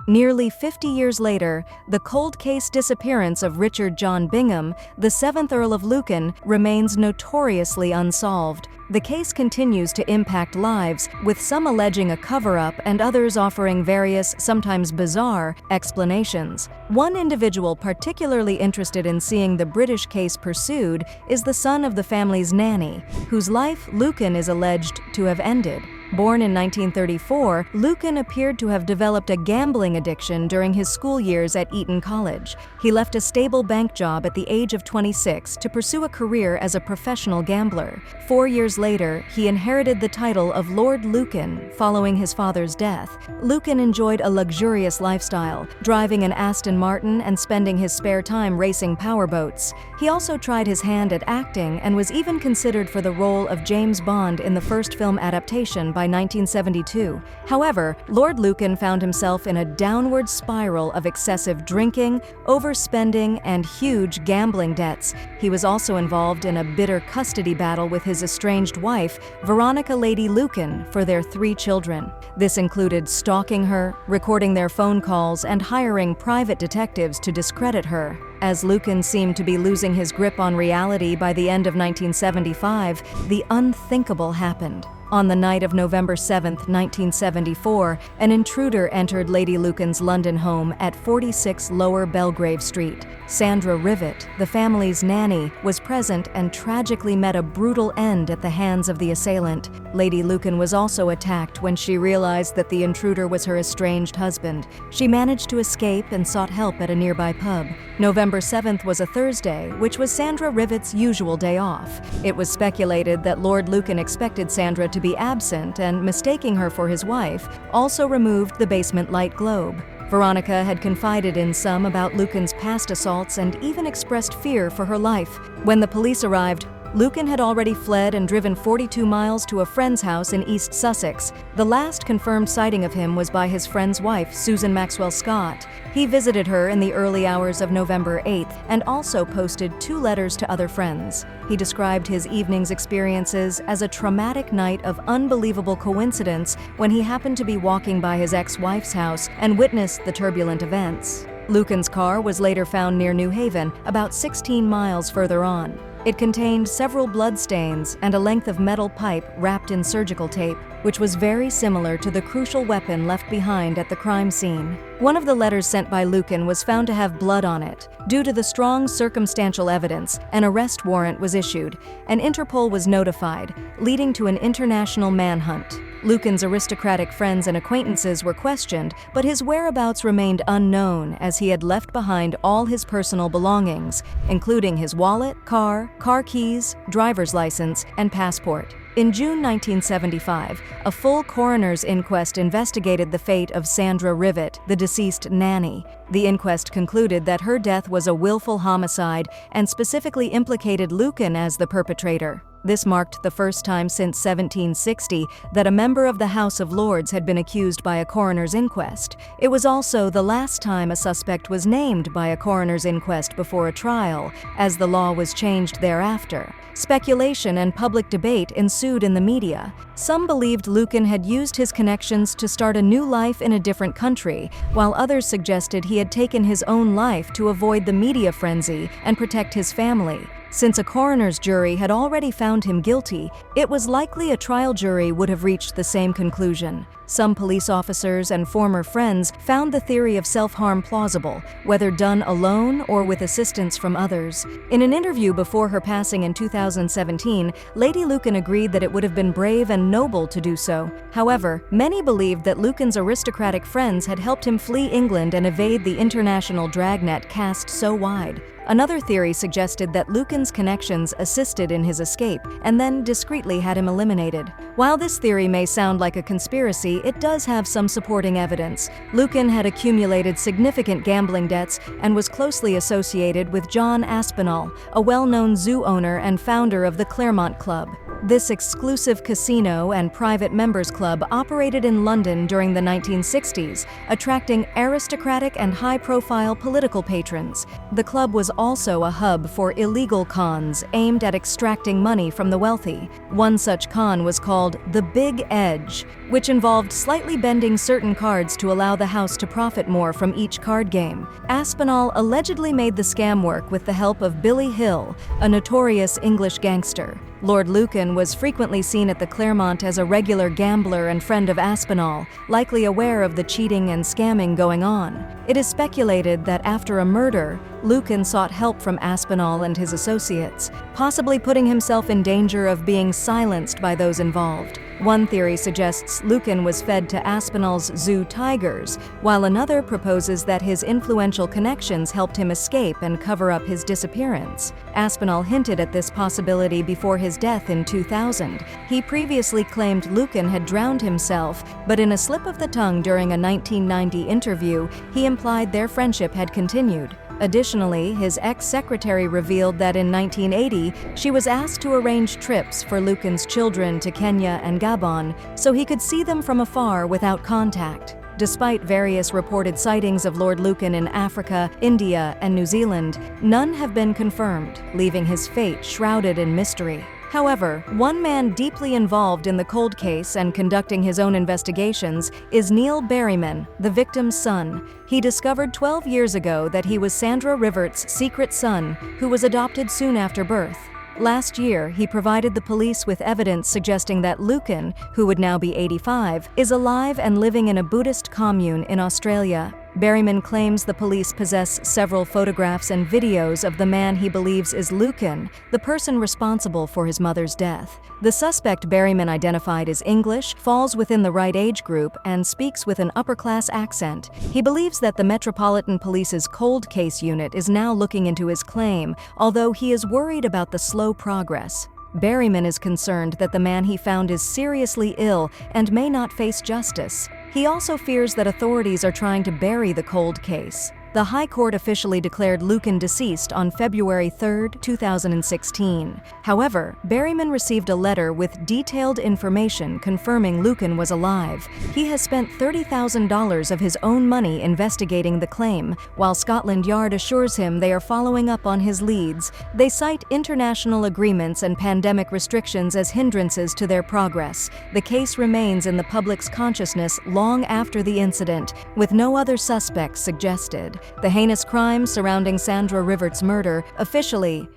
Nearly 50 years later, the cold case disappearance of Richard John Bingham, the 7th Earl of Lucan, remains notoriously unsolved. The case continues to impact lives, with some alleging a cover-up and others offering various, sometimes bizarre, explanations. One individual particularly interested in seeing the British case pursued is the son of the family's nanny, whose life Lucan is alleged to have ended. Born in 1934, Lucan appeared to have developed a gambling addiction during his school years at Eton College. He left a stable bank job at the age of 26 to pursue a career as a professional gambler. 4 years later, he inherited the title of Lord Lucan following his father's death. Lucan enjoyed a luxurious lifestyle, driving an Aston Martin and spending his spare time racing powerboats. He also tried his hand at acting and was even considered for the role of James Bond in the first film adaptation by 1972. However, Lord Lucan found himself in a downward spiral of excessive drinking, overspending, and huge gambling debts. He was also involved in a bitter custody battle with his estranged wife, Veronica Lady Lucan, for their 3 children. This included stalking her, recording their phone calls, and hiring private detectives to discredit her. As Lucan seemed to be losing his grip on reality by the end of 1975, the unthinkable happened. On the night of November 7, 1974, an intruder entered Lady Lucan's London home at 46 Lower Belgrave Street. Sandra Rivet, the family's nanny, was present and tragically met a brutal end at the hands of the assailant. Lady Lucan was also attacked when she realized that the intruder was her estranged husband. She managed to escape and sought help at a nearby pub. November 7th was a Thursday, which was Sandra Rivet's usual day off. It was speculated that Lord Lucan expected Sandra to be absent and, mistaking her for his wife, also removed the basement light globe. Veronica had confided in some about Lucan's past assaults and even expressed fear for her life. When the police arrived, Lucan had already fled and driven 42 miles to a friend's house in East Sussex. The last confirmed sighting of him was by his friend's wife, Susan Maxwell Scott. He visited her in the early hours of November 8th and also posted 2 letters to other friends. He described his evening's experiences as a traumatic night of unbelievable coincidence when he happened to be walking by his ex-wife's house and witnessed the turbulent events. Lucan's car was later found near New Haven, about 16 miles further on. It contained several bloodstains and a length of metal pipe wrapped in surgical tape, which was very similar to the crucial weapon left behind at the crime scene. One of the letters sent by Lucan was found to have blood on it. Due to the strong circumstantial evidence, an arrest warrant was issued, and Interpol was notified, leading to an international manhunt. Lucan's aristocratic friends and acquaintances were questioned, but his whereabouts remained unknown as he had left behind all his personal belongings, including his wallet, car keys, driver's license, and passport. In June 1975, a full coroner's inquest investigated the fate of Sandra Rivet, the deceased nanny. The inquest concluded that her death was a willful homicide and specifically implicated Lucan as the perpetrator. This marked the first time since 1760 that a member of the House of Lords had been accused by a coroner's inquest. It was also the last time a suspect was named by a coroner's inquest before a trial, as the law was changed thereafter. Speculation and public debate ensued in the media. Some believed Lucan had used his connections to start a new life in a different country, while others suggested he had taken his own life to avoid the media frenzy and protect his family. Since a coroner's jury had already found him guilty, it was likely a trial jury would have reached the same conclusion. Some police officers and former friends found the theory of self-harm plausible, whether done alone or with assistance from others. In an interview before her passing in 2017, Lady Lucan agreed that it would have been brave and noble to do so. However, many believed that Lucan's aristocratic friends had helped him flee England and evade the international dragnet cast so wide. Another theory suggested that Lucan's connections assisted in his escape and then discreetly had him eliminated. While this theory may sound like a conspiracy, it does have some supporting evidence. Lucan had accumulated significant gambling debts and was closely associated with John Aspinall, a well-known zoo owner and founder of the Claremont Club. This exclusive casino and private members club operated in London during the 1960s, attracting aristocratic and high-profile political patrons. The club was also a hub for illegal cons aimed at extracting money from the wealthy. One such con was called the Big Edge, which involved slightly bending certain cards to allow the house to profit more from each card game. Aspinall allegedly made the scam work with the help of Billy Hill, a notorious English gangster. Lord Lucan was frequently seen at the Claremont as a regular gambler and friend of Aspinall, likely aware of the cheating and scamming going on. It is speculated that after a murder, Lucan sought help from Aspinall and his associates, possibly putting himself in danger of being silenced by those involved. One theory suggests Lucan was fed to Aspinall's zoo tigers, while another proposes that his influential connections helped him escape and cover up his disappearance. Aspinall hinted at this possibility before his death in 2000. He previously claimed Lucan had drowned himself, but in a slip of the tongue during a 1990 interview, he implied their friendship had continued. Additionally, his ex-secretary revealed that in 1980, she was asked to arrange trips for Lucan's children to Kenya and Gabon so he could see them from afar without contact. Despite various reported sightings of Lord Lucan in Africa, India, and New Zealand, none have been confirmed, leaving his fate shrouded in mystery. However, one man deeply involved in the cold case and conducting his own investigations is Neil Berryman, the victim's son. He discovered 12 years ago that he was Sandra Rivet's secret son, who was adopted soon after birth. Last year, he provided the police with evidence suggesting that Lucan, who would now be 85, is alive and living in a Buddhist commune in Australia. Berryman claims the police possess several photographs and videos of the man he believes is Lucan, the person responsible for his mother's death. The suspect Berryman identified as English, falls within the right age group, and speaks with an upper-class accent. He believes that the Metropolitan Police's cold case unit is now looking into his claim, although he is worried about the slow progress. Berryman is concerned that the man he found is seriously ill and may not face justice. He also fears that authorities are trying to bury the cold case. The High Court officially declared Lucan deceased on February 3, 2016. However, Berryman received a letter with detailed information confirming Lucan was alive. He has spent $30,000 of his own money investigating the claim, while Scotland Yard assures him they are following up on his leads. They cite international agreements and pandemic restrictions as hindrances to their progress. The case remains in the public's consciousness long after the incident, with no other suspects suggested. The heinous crime surrounding Sandra Rivet's murder officially